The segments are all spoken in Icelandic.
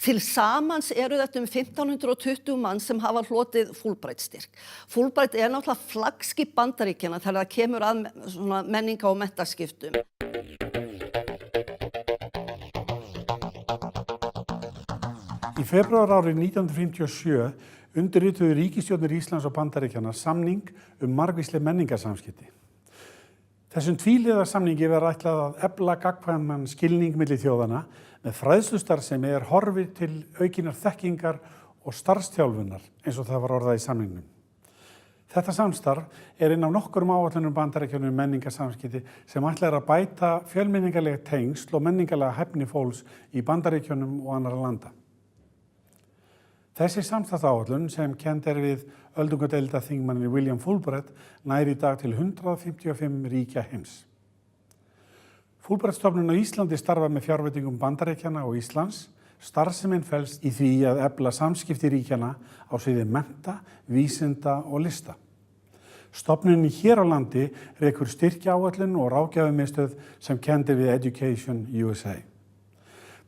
Til samans eru þetta 1520 mann sem hafa hlotið Fulbright-styrk. Fulbright náttúrulega flaggskip Bandaríkjanna þegar það kemur að svona menninga- og menntaskiptum. Í febrúar árið 1957 undirrituðu ríkisstjórnir Íslands og Bandaríkjanna samning margvísleg menningarsamskipti. Þessum tvíhliða samningi var ætlað að efla gagnkvæman skilning milli þjóðanna með fræðslustarfsemi horfið til aukinnar þekkingar og starfsþjálfunar eins og það var orðað í samningnum. Þetta samstarf inn af nokkrum áætlunum Bandaríkjanna menningarsamskipti sem ætlar að bæta fjölmenningarleg tengsl og menningarlega hæfni fólks í Bandaríkjunum og annarra landa. Þessi samstarfsáætlun sem kennd við öldungadeilda þingmanni William Fulbright nær í dag til 155 ríkja heims. Fulbright-stofnunarinnar á Íslandi starfa með fjárveitingum Bandaríkjanna og Íslands. Starfsemin felst í því að efla samskipti ríkjanna á sviði mennta, vísinda og lista. Stofnunin hér á landi rekur styrkjaáætlun og ráðgjafarmiðstöð sem kennd við Education USA.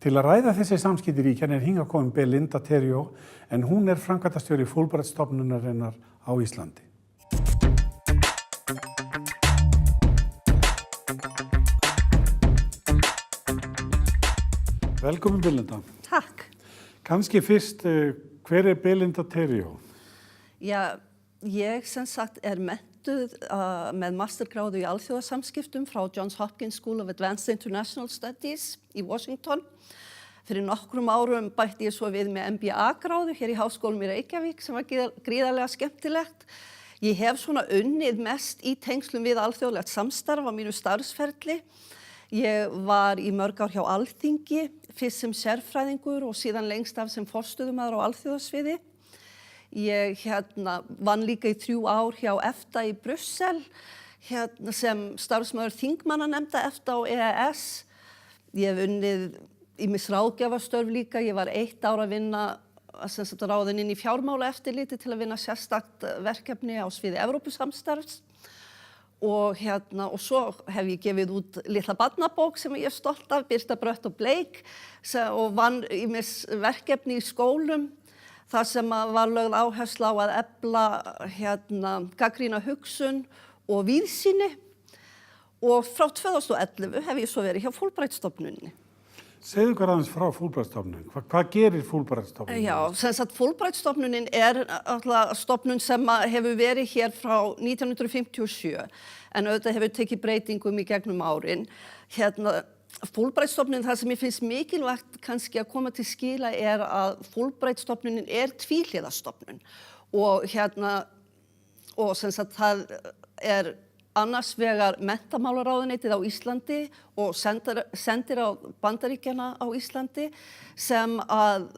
Til að ræða þessi samskipti ríkjanna hingað komin Belindu Theriault en hún framkvæmdastjóri Fulbright-stofnunarinnar á Íslandi. Velkomin Belinda. Takk. Kannski fyrst, hver Belindu Theriault? Já, ég sem sagt menntuð með mastergráðu í alþjóðasamskiptum frá Johns Hopkins School of Advanced International Studies í Washington. Fyrir nokkrum árum bætti ég svo við með MBA-gráðu hér í Háskólanum í Reykjavík sem var gríðarlega skemmtilegt. Ég hef svona unnið mest í tengslum við alþjóðlegt samstarf á mínu starfsferli. Ég var í mörg ár hjá Alþingi, fyrst sem sérfræðingur og síðan lengst af sem forstöðumaður á alþjóðasviði. Ég vann líka í 3 ár hjá EFTA í Brussel, sem starfsmaður þingmannanefnda EFTA og EES. Ég hef unnið ýmis ráðgjafarstörf líka. Ég var 1 ár að vinna ráðin inn í fjármálaeftirliti til að vinna sérstakt verkefni á sviði Evrópusamstarfs. Og svo hef ég gefið út litla barnabók sem ég stolt af, Birta Brött og Bleik, og vann ýmis verkefni í skólum þar sem var lögð áhersla á að efla gagnrýna hugsun og víðsýni. Og frá 2011 hef ég svo verið hjá Fulbright-stofnuninni. Segðu hvað aðeins frá Fulbright-stofnunin. Hvað gerir Fulbright-stofnunin? Já, sem sagt Fulbright-stofnunin stofnun sem hefur verið hér frá 1957 en auðvitað hefur tekið breytingum í gegnum árin. Fulbright-stofnunin, það sem ég finnst mikilvægt kannski að koma til skila að Fulbright-stofnunin tvíhliða stofnun og sem sagt það annars vegar menntamálaráðuneytið á Íslandi og sendir á Bandaríkjanna á Íslandi sem að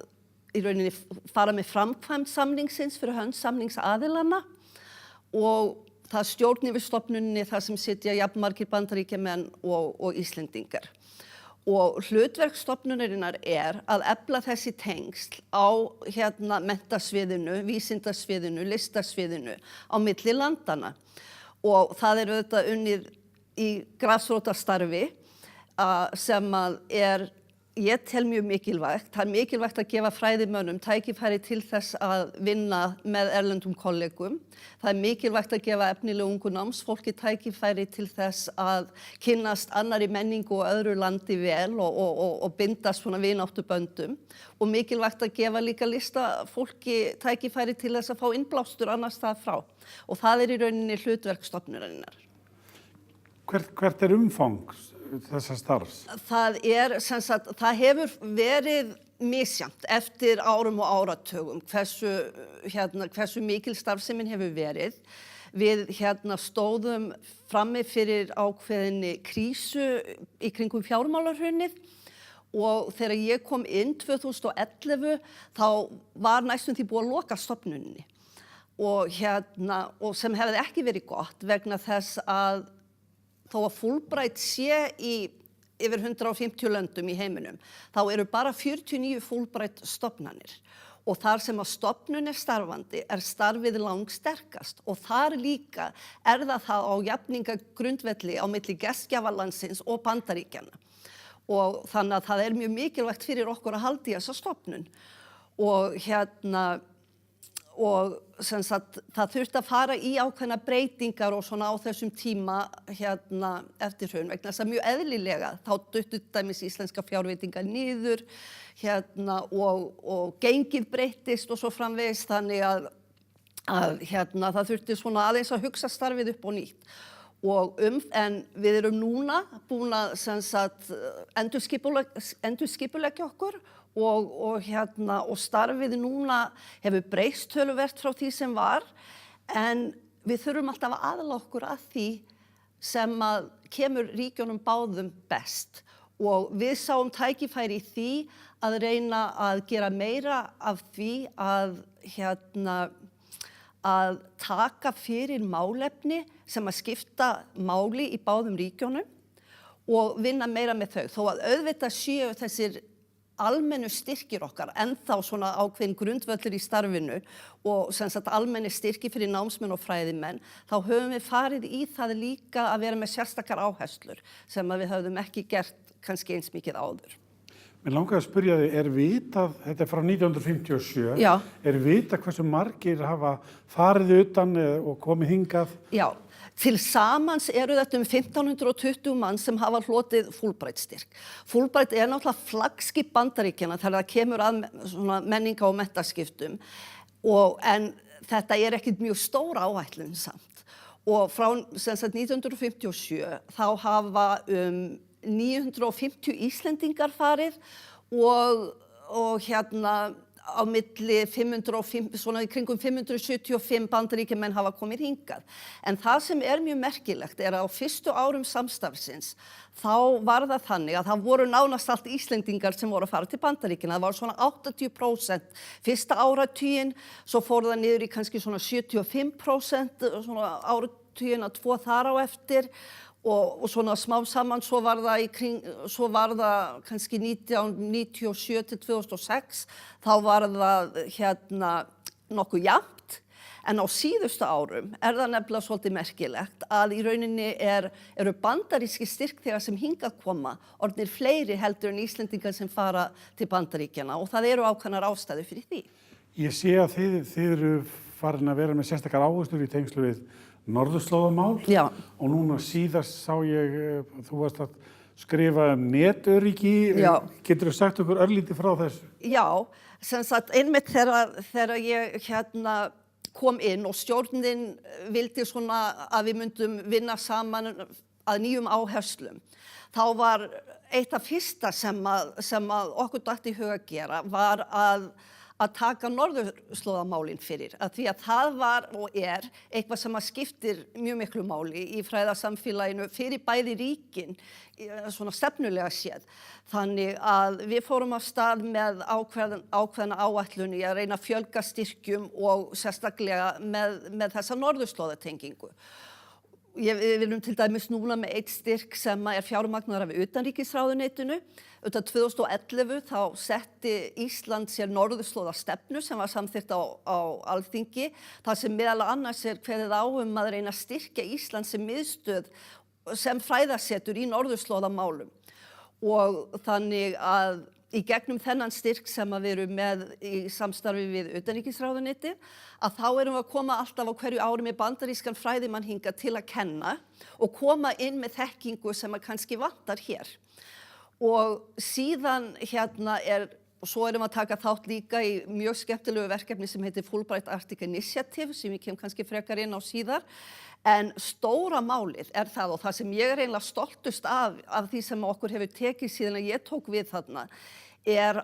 í rauninni fara með framkvæmd samningsins fyrir hönd samningsaðilanna og það stjórn yfir stofnuninni þar sem sitja jafnmargir Bandaríkjamenn og Íslendingar. Og hlutverk stofnunarinnar að efla þessi tengsl á mentasviðinu, vísindasviðinu, listasviðinu á milli landanna. Og það auðvitað unnið í grasrótarstarfi sem ég tel mjög mikilvægt. Það mikilvægt að gefa fræðimönnum tækifæri til þess að vinna með erlendum kollegum. Það mikilvægt að gefa efnilegu ungu námsfólki tækifæri til þess að kynnast annarri menningu og öðru landi vel og bindast svona vináttuböndum. Og mikilvægt að gefa líka listafólki tækifæri til þess að fá innblástur annars staðar frá. Og það í rauninni hlutverk stofnunarinnar. Hvert umfang þessa starfs? Það hefur verið misjafnt eftir árum og áratugum hversu mikil starfsemin hefur verið. Við stóðum frammi fyrir ákveðinni krísu í kringum fjármálahrunið og þegar ég kom inn 2011 þá var næstum því búið að loka stofnuninni og sem hefði ekki verið gott vegna þess að þó að Fulbright sé í yfir 150 löndum í heiminum, þá eru bara 49 Fulbright-stofnanir. Og þar sem að stofnun starfandi starfið langsterkast og þar líka það á jafningagrundvelli á milli gestgjafalandsins og Bandaríkjanna. og þannig að það mjög mikilvægt fyrir okkur að halda í þessa stofnun. Og sem sagt, það þurfti að fara í ákveðna breytingar og svona á þessum tíma eftir hrun vegna þess að mjög eðlilega þá duttu dæmis íslenska fjárveitingar niður og gengið breyttist og svo framvegis þannig að það þurfti svona aðeins að hugsa starfið upp á nýtt. En við erum núna búin að sem sagt endurskipuleggja okkur og starfið núna hefur breyst töluvert frá því sem var, en við þurfum alltaf að aðlaga okkur að því sem að kemur ríkjunum báðum best. Og við sáum tækifæri í því að reyna að gera meira af því að taka fyrir málefni sem að skipta máli í báðum ríkjunum og vinna meira með þau. Þó að auðvitað séu þessir almennu styrkir okkar, ennþá svona ákveðin grundvöllur í starfinu og sem sagt almenni styrki fyrir námsmenn og fræðimenn, þá höfum við farið í það líka að vera með sérstakar áherslur sem að við höfum ekki gert kannski eins mikið áður. Mér langar að spyrja þig, vitað, þetta frá 1957, Já. Vitað hversu margir hafa farið utan og komið hingað? Já. Til samans eru þetta 1520 mann sem hafa hlotið Fulbright-styrk. Fulbright náttúrulega flaggskip Bandaríkjanna þegar það kemur að svona menninga- og menntaskiptum, en þetta ekkert mjög stór áætlun samt. Og frá sem sagt 1957 þá hafa 950 Íslendingar farið og á milli 505, svona í kringum 575 Bandaríkjamenn hafa komið hingað. En það sem mjög merkilegt að á fyrstu árum samstarfsins þá var það þannig að það voru nánast allt Íslendingar sem voru að fara til Bandaríkjanna. Það var svona 80% fyrsta áratuginn, svo fór það niður í kannski svona 75% svona áratuginn að 2 þar á eftir. Og svona smá saman svo var það kannski 1997 til 2006, þá var það nokkuð jafnt, en á síðustu árum það nefnilega svolítið merkilegt að í rauninni eru bandaríski styrkþegar sem hingað koma orðnir fleiri heldur en Íslendingar sem fara til Bandaríkjanna og það eru ákveðnar ástæður fyrir því. Ég sé að þið eru farin að vera með sérstakar áherslur í tengslu við norðurslóðamál. Já. Og núna síðast sá ég, þú varst að skrifa netöryggi. Já. Geturðu sagt okkur örlítið frá þessu? Já, sem sagt einmitt þegar ég kom inn og stjórnin vildi svona að við myndum vinna saman að nýjum áherslum. Þá var eitt af fyrsta sem að okkur datt í huga að gera var að taka norðurslóðamálin fyrir, því að það var og eitthvað sem að skiptir mjög miklu máli í fræðasamfélaginu fyrir bæði ríkin, svona stefnulega séð. Þannig að við fórum af stað með ákveðna áætlun í að reyna að fjölga styrkjum og sérstaklega með þessa norðurslóðatengingu. Við erum til dæmis núna með eitt styrk sem fjármagnaður af utanríkisráðuneytinu. 2011 þá setti Ísland sér norðurslóðastefnu sem var samþykkt á Alþingi. Það sem meðal annars kveðið á að reyna að styrkja Ísland sem miðstöð sem fræðasetur í norðurslóðamálum. Og þannig að í gegnum þennan styrk sem við erum með í samstarfi við utanríkisráðuneyti, að þá erum við að koma alltaf á hverju ári með bandarískan fræðimann hingað til að kenna og koma inn með þekkingu sem kannski vantar hér. Og síðan og svo erum við að taka þátt líka í mjög skemmtilegu verkefni sem heitir Fulbright Initiative, sem ég kem kannski frekar inn á síðar. En stóra málið það, og það sem ég eiginlega stoltust af því sem okkur hefur tekið síðan að ég tók við þarna,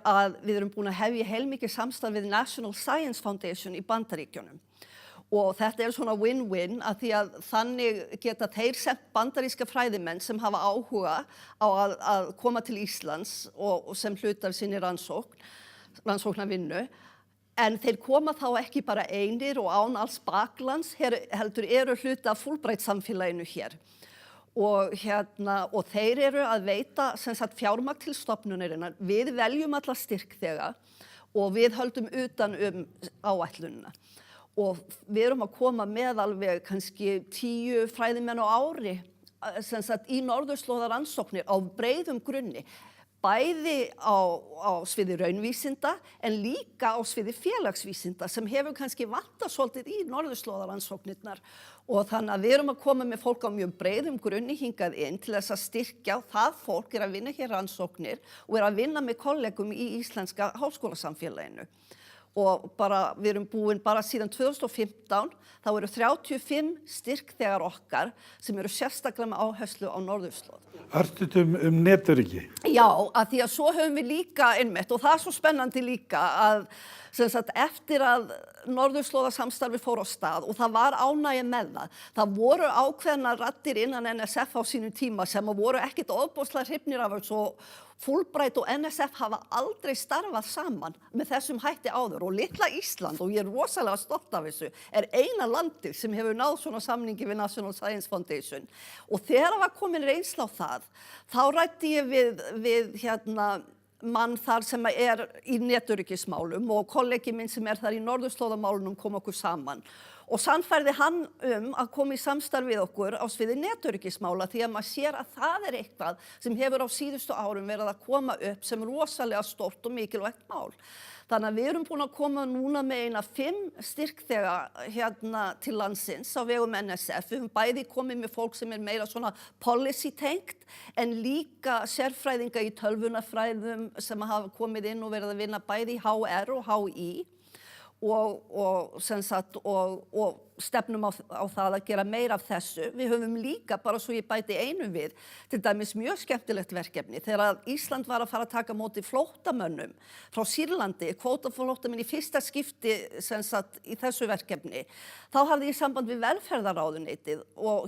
að við erum búin að hefja heilmikið samstarf við National Science Foundation í Bandaríkjunum. Og þetta svona win-win að því að þannig geta þeir sent bandaríska fræðimenn sem hafa áhuga á að koma til Íslands og sem hluta af sinni rannsóknarvinnu. En þeir koma þá ekki bara einir og án alls baklands, heldur eru hluta af Fulbright-samfélaginu hér. Og þeir eru að veita fjármagn til stofnunarinnar. Við veljum alla styrkþega og við höldum utan áætlunina. Og við erum að koma með alveg kannski 10 fræðimenn á ári í norðurslóðarannsóknir á breiðum grunni. bæði á sviði raunvísinda en líka á sviði félagsvísinda sem hefur kannski vantað svolítið í norðurslóðarannsóknirnar og þannig að við erum að koma með fólk á mjög breiðum grunni hingað inn til þess að styrkja það fólk að vinna hér rannsóknir og að vinna með kollegum í íslenska háskólasamfélaginu. Og við erum búin bara síðan 2015, þá eru 35 styrkþegar okkar sem eru sérstaklega með áherslu á norðurslóð. Örstuðt netöryggi? Já, að því að svo höfum við líka einmitt og það er svo spennandi líka að eftir að norðurslóðasamstarfi fór á stað og það var ánægja með það. Það voru ákveðnar raddir innan NSF á sínum tíma sem voru ekkert ofboðslega hrifnir af þessu og Fulbright og NSF hafa aldrei starfað saman með þessum hætti áður og litla Ísland, og ég er rosalega stolt af þessu, eina landið sem hefur náð svona samningi við National Science Foundation. Og þegar var komin reynsla á það, þá ræddi ég við mann þar sem í netöryggismálum og kollegi minn sem þar í norðurslóðamálunum kom okkur saman. Og sannfærði hann að koma í samstarf við okkur á sviði netöryggismála því að maður sér að það eitthvað sem hefur á síðustu árum verið að koma upp sem rosalega stórt og mikilvægt mál. Þannig að við erum búin að koma núna með 5 styrkþega til landsins á vegum NSF. Við höfum bæði komið með fólk sem meira svona policy tengt en líka sérfræðinga í tölvunarfræðum sem hafa komið inn og verið að vinna bæði í HR og HÍ. Og stefnum á það að gera meira af þessu. Við höfum líka, bara svo ég bæti einu við, til dæmis mjög skemmtilegt verkefni. Þegar Ísland var að fara að taka á móti flóttamönnum frá Sýrlandi, kvótaflóttamenn í fyrsta skipti í þessu verkefni, þá hafði ég samband við velferðarráðuneytið og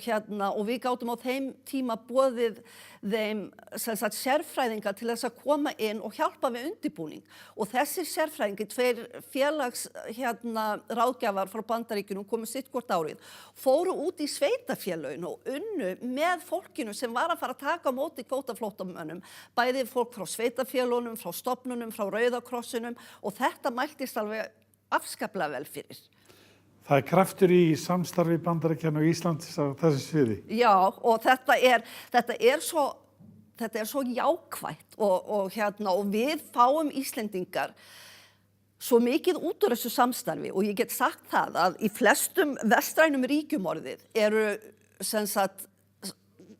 við gátum á þeim tíma boðið þeim sérfræðinga til þess að koma inn og hjálpa við undirbúning. Og þessir sérfræðingi, 2 ráðgjafar frá Bandaríkjunum komu sitt hvort árið, fóru út í sveitafélögin og unnu með fólkinu sem var að fara að taka á móti kvótaflóttamönnum, bæði fólk frá sveitafélögunum, frá stofnunum, frá Rauða krossinum og þetta mæltist alveg afskaplega vel fyrir. Það kraftur í samstarfi Bandaríkjanna og Íslands á þessu sviði. Já, og þetta er svo jákvætt og við fáum Íslendingar svo mikið út úr þessu samstarfi og ég get sagt það að í flestum vestrænum ríkjum eru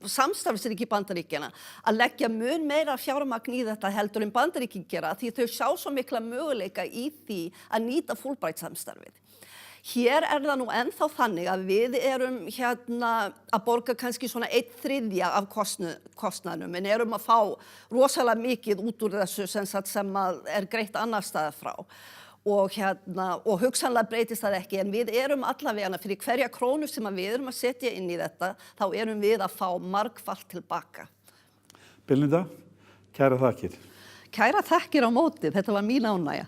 samstarfsríki Bandaríkjanna að leggja mun meira fjármagn í þetta heldur en Bandaríkin gera því þau sjá svo mikla möguleika í því að nýta Fulbright-samstarfið. Hér það nú ennþá þannig að við erum að borga kannski svona 1/3 af kostnaðinum en erum að fá rosalega mikið út úr þessu sem greitt annar staðar frá. Og hugsanlega breytist það ekki en við erum allavega fyrir hverja krónu sem við erum að setja inn í þetta þá erum við að fá margfalt tilbaka. Belinda, kæra þakkir. Kæra þakkir á móti, þetta var mín ánægja.